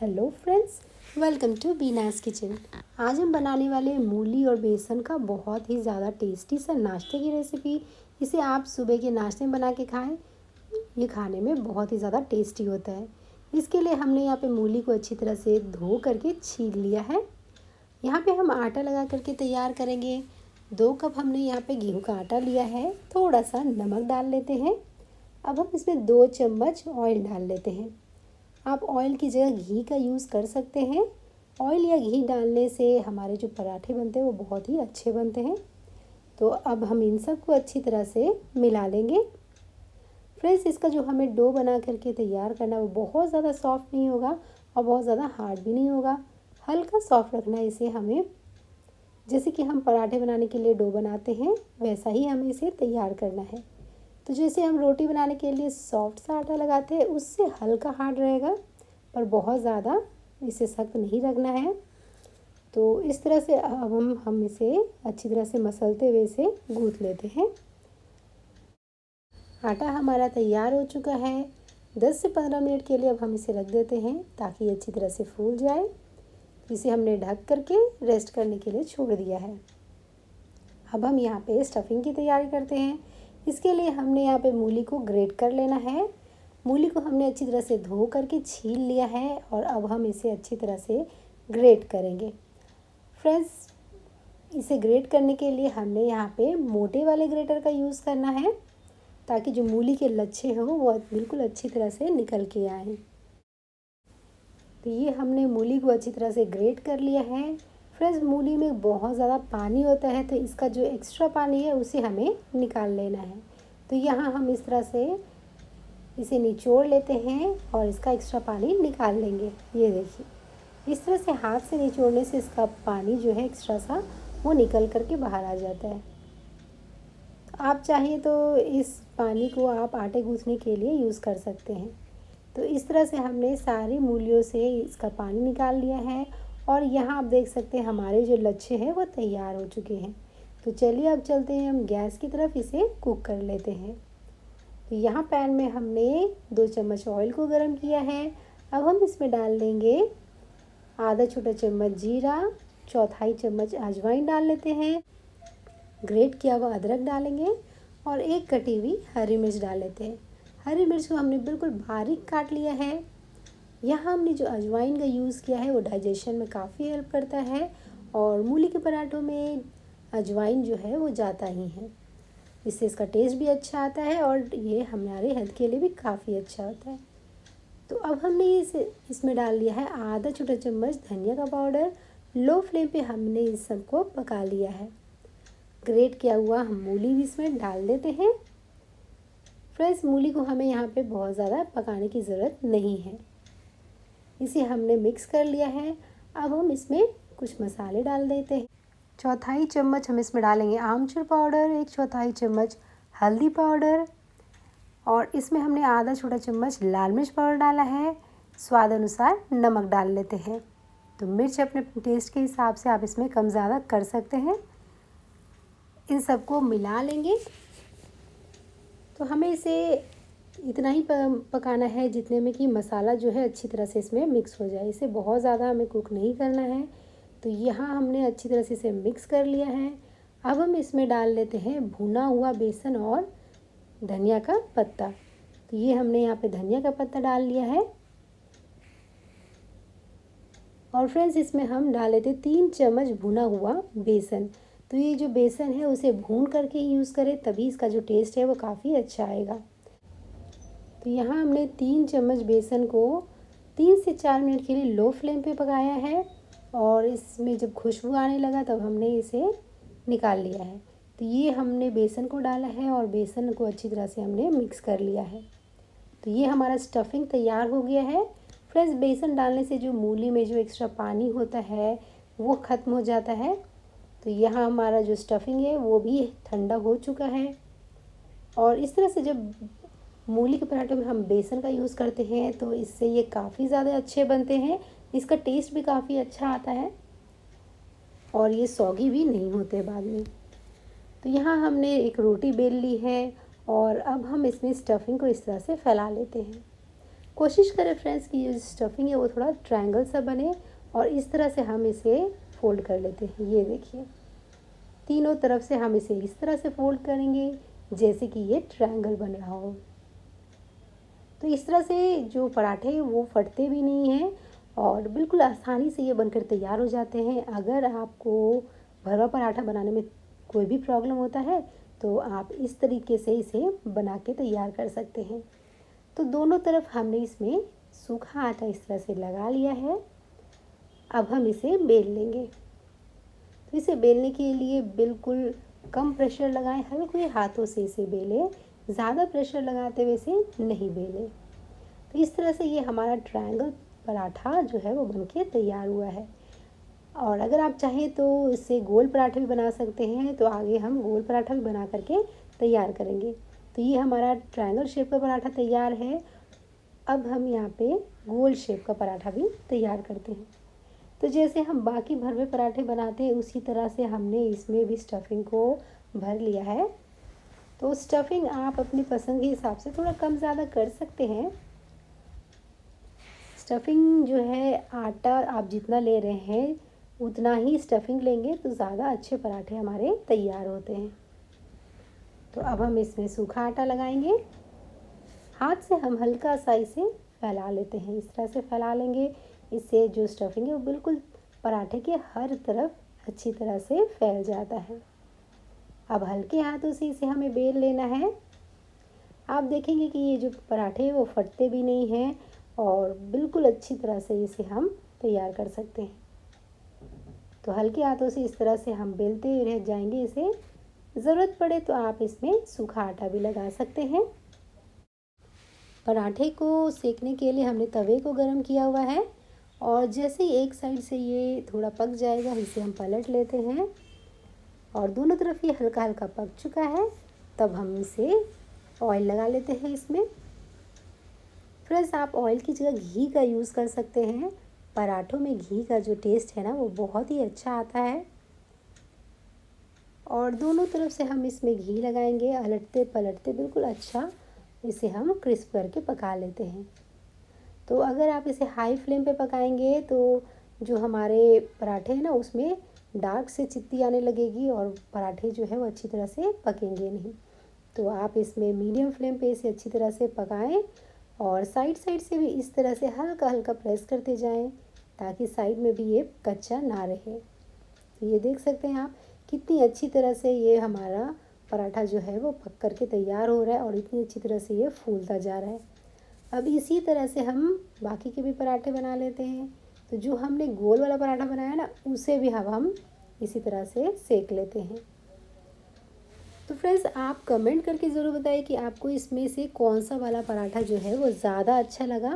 Hello friends, welcome to Beena's kitchen. आज हम बनाने वाले मूली और बेसन का बहुत ही ज़्यादा टेस्टी सा नाश्ते की रेसिपी। इसे आप सुबह के नाश्ते में बना के खाएं। ये खाने में बहुत ही ज़्यादा टेस्टी होता है। इसके लिए हमने यहाँ पे मूली को अच्छी तरह से धो करके छील लिया है। यहाँ पे हम आटा लगा करके तैयार करेंगे। 2 कप हमने यहाँ पे गेहूँ का आटा लिया है। थोड़ा सा नमक डाल लेते हैं। अब हम इसमें 2 चम्मच ऑयल डाल लेते हैं। आप ऑयल की जगह घी का यूज़ कर सकते हैं। ऑयल या घी डालने से हमारे जो पराठे बनते हैं वो बहुत ही अच्छे बनते हैं। तो अब हम इन सब को अच्छी तरह से मिला लेंगे। फ्रेंड्स, इसका जो हमें डो बना करके तैयार करना है वो बहुत ज़्यादा सॉफ्ट नहीं होगा और बहुत ज़्यादा हार्ड भी नहीं होगा। हल्का सॉफ्ट रखना है इसे हमें। जैसे कि हम पराठे बनाने के लिए डो बनाते हैं वैसा ही हमें इसे तैयार करना है। तो जैसे हम रोटी बनाने के लिए सॉफ्ट सा आटा लगाते हैं उससे हल्का हार्ड रहेगा, पर बहुत ज़्यादा इसे सख्त नहीं रखना है। तो इस तरह से अब हम इसे अच्छी तरह से मसलते हुए इसे गूँथ लेते हैं। आटा हमारा तैयार हो चुका है। 10 से 15 मिनट के लिए अब हम इसे रख देते हैं ताकि अच्छी तरह से फूल जाए। इसे हमने ढक करके रेस्ट करने के लिए छोड़ दिया है। अब हम यहाँ पे स्टफिंग की तैयारी करते हैं। इसके लिए हमने यहाँ पे मूली को ग्रेट कर लेना है। मूली को हमने अच्छी तरह से धो करके छील लिया है और अब हम इसे अच्छी तरह से ग्रेट करेंगे। फ्रेंड्स, इसे ग्रेट करने के लिए हमने यहाँ पे मोटे वाले ग्रेटर का यूज़ करना है ताकि जो मूली के लच्छे हों वो बिल्कुल अच्छी तरह से निकल के आएँ। तो ये हमने मूली को अच्छी तरह से ग्रेट कर लिया है। फ्रेंड्स, मूली में बहुत ज़्यादा पानी होता है तो इसका जो एक्स्ट्रा पानी है उसे हमें निकाल लेना है। तो यहाँ हम इस तरह से इसे निचोड़ लेते हैं और इसका एक्स्ट्रा पानी निकाल लेंगे। ये देखिए, इस तरह से हाथ से निचोड़ने से इसका पानी जो है एक्स्ट्रा सा वो निकल करके बाहर आ जाता है। आप चाहें तो इस पानी को आप आटे गूँथने के लिए यूज़ कर सकते हैं। तो इस तरह से हमने सारी मूलियों से इसका पानी निकाल लिया है और यहाँ आप देख सकते हैं हमारे जो लच्छे हैं वो तैयार हो चुके हैं। तो चलिए अब चलते हैं हम गैस की तरफ, इसे कुक कर लेते हैं। तो यहाँ पैन में हमने 2 चम्मच ऑयल को गर्म किया है। अब हम इसमें डाल देंगे आधा छोटा चम्मच जीरा, 1/4 चम्मच अजवाइन डाल लेते हैं। ग्रेट किया हुआ अदरक डालेंगे और 1 कटी हुई हरी मिर्च डाल लेते हैं। हरी मिर्च को हमने बिल्कुल बारीक काट लिया है। यहाँ हमने जो अजवाइन का यूज़ किया है वो डाइजेशन में काफ़ी हेल्प करता है और मूली के पराठों में अजवाइन जो है वो जाता ही है। इससे इसका टेस्ट भी अच्छा आता है और ये हमारे हेल्थ के लिए भी काफ़ी अच्छा होता है। तो अब हमने इसमें डाल दिया है आधा छोटा चम्मच धनिया का पाउडर। लो फ्लेम पे हमने इस सबको पका लिया है। ग्रेट किया हुआ हम मूली भी इसमें डाल देते हैं। फ्रेंड्स, मूली को हमें यहाँ पे बहुत ज़्यादा पकाने की ज़रूरत नहीं है। इसे हमने मिक्स कर लिया है। अब हम इसमें कुछ मसाले डाल देते हैं। 1/4 चम्मच हम इसमें डालेंगे आमचूर पाउडर, 1/4 चम्मच हल्दी पाउडर और इसमें हमने आधा छोटा चम्मच लाल मिर्च पाउडर डाला है। स्वाद अनुसार नमक डाल लेते हैं। तो मिर्च अपने टेस्ट के हिसाब से आप इसमें कम ज़्यादा कर सकते हैं। इन सबको मिला लेंगे। तो हमें इसे इतना ही पकाना है जितने में कि मसाला जो है अच्छी तरह से इसमें मिक्स हो जाए। इसे बहुत ज़्यादा हमें कुक नहीं करना है। तो यहाँ हमने अच्छी तरह से इसे मिक्स कर लिया है। अब हम इसमें डाल लेते हैं भुना हुआ बेसन और धनिया का पत्ता। तो ये हमने यहाँ पे धनिया का पत्ता डाल लिया है। और फ्रेंड्स, इसमें हम डाल लेते हैं 3 चम्मच भुना हुआ बेसन। तो ये जो बेसन है उसे भून करके यूज़ करें, तभी इसका जो टेस्ट है वो काफ़ी अच्छा आएगा। तो यहाँ हमने 3 चम्मच बेसन को 3 से 4 मिनट के लिए लो फ्लेम पे पकाया है और इसमें जब खुशबू आने लगा तब हमने इसे निकाल लिया है। तो ये हमने बेसन को डाला है और बेसन को अच्छी तरह से हमने मिक्स कर लिया है। तो ये हमारा स्टफिंग तैयार हो गया है। फ्रेंड्स, बेसन डालने से जो मूली में जो एक्स्ट्रा पानी होता है वो ख़त्म हो जाता है। तो यहाँ हमारा जो स्टफिंग है वो भी ठंडा हो चुका है। और इस तरह से जब मूली के पराठे में हम बेसन का यूज़ करते हैं तो इससे ये काफ़ी ज़्यादा अच्छे बनते हैं। इसका टेस्ट भी काफ़ी अच्छा आता है और ये सौगी भी नहीं होते बाद में। तो यहाँ हमने एक रोटी बेल ली है और अब हम इसमें स्टफिंग को इस तरह से फैला लेते हैं। कोशिश करें फ्रेंड्स कि ये स्टफिंग है वो थोड़ा ट्रायंगल सा बने और इस तरह से हम इसे फोल्ड कर लेते हैं। ये देखिए, तीनों तरफ से हम इसे इस तरह से फोल्ड करेंगे जैसे कि ये ट्रायंगल बन रहा हो। तो इस तरह से जो पराठे हैं वो फटते भी नहीं हैं और बिल्कुल आसानी से ये बनकर तैयार हो जाते हैं। अगर आपको भरवा पराठा बनाने में कोई भी प्रॉब्लम होता है तो आप इस तरीके से इसे बना के तैयार कर सकते हैं। तो दोनों तरफ हमने इसमें सूखा आटा इस तरह से लगा लिया है। अब हम इसे बेल लेंगे। तो इसे बेलने के लिए बिल्कुल कम प्रेशर लगाएं, हल्के हाथों से इसे बेलें, ज़्यादा प्रेशर लगाते हुए इसे नहीं बेलें। तो इस तरह से ये हमारा ट्रायंगल पराठा जो है वो बनके तैयार हुआ है। और अगर आप चाहें तो इससे गोल पराठा भी बना सकते हैं, तो आगे हम गोल पराठा भी बना करके तैयार करेंगे। तो ये हमारा ट्रायंगल शेप का पराठा तैयार है। अब हम यहाँ पे गोल शेप का पराठा भी तैयार करते हैं। तो जैसे हम बाकी भरवे पराठे बनाते हैं उसी तरह से हमने इसमें भी स्टफिंग को भर लिया है। तो स्टफिंग आप अपनी पसंद के हिसाब से थोड़ा कम ज़्यादा कर सकते हैं। स्टफिंग जो है आटा आप जितना ले रहे हैं उतना ही स्टफिंग लेंगे तो ज़्यादा अच्छे पराठे हमारे तैयार होते हैं। तो अब हम इसमें सूखा आटा लगाएंगे। हाथ से हम हल्का सा इसे फैला लेते हैं, इस तरह से फैला लेंगे। इससे जो स्टफिंग है वो बिल्कुल पराठे के हर तरफ अच्छी तरह से फैल जाता है। अब हल्के हाथों से इसे हमें बेल लेना है। आप देखेंगे कि ये जो पराठे हैं वो फटते भी नहीं हैं और बिल्कुल अच्छी तरह से इसे हम तैयार कर सकते हैं। तो हल्के हाथों से इस तरह से हम बेलते हुए रह जाएंगे इसे। ज़रूरत पड़े तो आप इसमें सूखा आटा भी लगा सकते हैं। पराठे को सेकने के लिए हमने तवे को गर्म किया हुआ है और जैसे ही एक साइड से ये थोड़ा पक जाएगा इसे हम पलट लेते हैं और दोनों तरफ ये हल्का हल्का पक चुका है। तब हम इसे ऑयल लगा लेते हैं इसमें। फ्रेंड्स, आप ऑयल की जगह घी का यूज़ कर सकते हैं। पराठों में घी का जो टेस्ट है ना वो बहुत ही अच्छा आता है। और दोनों तरफ से हम इसमें घी लगाएंगे, अलटते पलटते बिल्कुल अच्छा इसे हम क्रिस्प करके पका लेते हैं। तो अगर आप इसे हाई फ्लेम पे पकाएंगे तो जो हमारे पराठे हैं ना उसमें डार्क से चित्ती आने लगेगी और पराठे जो है वो अच्छी तरह से पकेंगे नहीं। तो आप इसमें मीडियम फ्लेम पे इसे अच्छी तरह से पकाएं और साइड साइड से भी इस तरह से हल्का हल्का प्रेस करते जाएं ताकि साइड में भी ये कच्चा ना रहे। तो ये देख सकते हैं आप कितनी अच्छी तरह से ये हमारा पराठा जो है वो पक करके तैयार हो रहा है और इतनी अच्छी तरह से ये फूलता जा रहा है। अब इसी तरह से हम बाकी के भी पराठे बना लेते हैं। तो जो हमने गोल वाला पराठा बनाया ना उसे भी हम इसी तरह से सेक लेते हैं। तो फ्रेंड्स, आप कमेंट करके ज़रूर बताइए कि आपको इसमें से कौन सा वाला पराठा जो है वो ज़्यादा अच्छा लगा।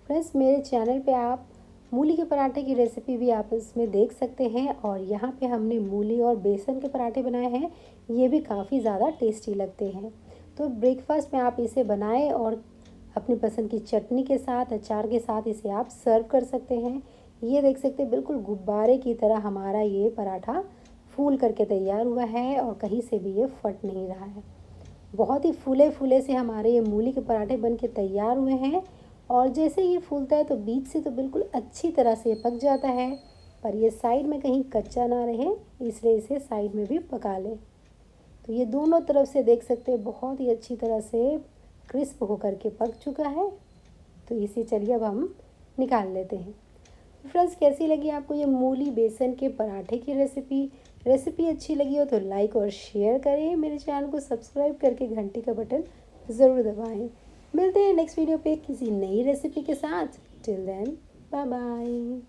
फ्रेंड्स, मेरे चैनल पे आप मूली के पराठे की रेसिपी भी आप इसमें देख सकते हैं और यहाँ पे हमने मूली और बेसन के पराठे बनाए हैं। ये भी काफ़ी ज़्यादा टेस्टी लगते हैं। तो ब्रेकफास्ट में आप इसे बनाएं और अपनी पसंद की चटनी के साथ, अचार के साथ इसे आप सर्व कर सकते हैं। ये देख सकते हैं बिल्कुल गुब्बारे की तरह हमारा ये पराठा फूल करके तैयार हुआ है और कहीं से भी ये फट नहीं रहा है। बहुत ही फूले फूले से हमारे ये मूली के पराठे बन के तैयार हुए हैं और जैसे ये फूलता है तो बीच से तो बिल्कुल अच्छी तरह से पक जाता है, पर ये साइड में कहीं कच्चा ना रहे इसलिए इसे साइड में भी पका लें। तो ये दोनों तरफ से देख सकते हैं बहुत ही अच्छी तरह से क्रिस्प होकर के पक चुका है। तो इसे चलिए अब हम निकाल लेते हैं। फ्रेंड्स, कैसी लगी आपको ये मूली बेसन के पराठे की रेसिपी अच्छी लगी हो तो लाइक और शेयर करें। मेरे चैनल को सब्सक्राइब करके घंटी का बटन ज़रूर दबाएं। मिलते हैं नेक्स्ट वीडियो पे किसी नई रेसिपी के साथ। Till then, bye bye.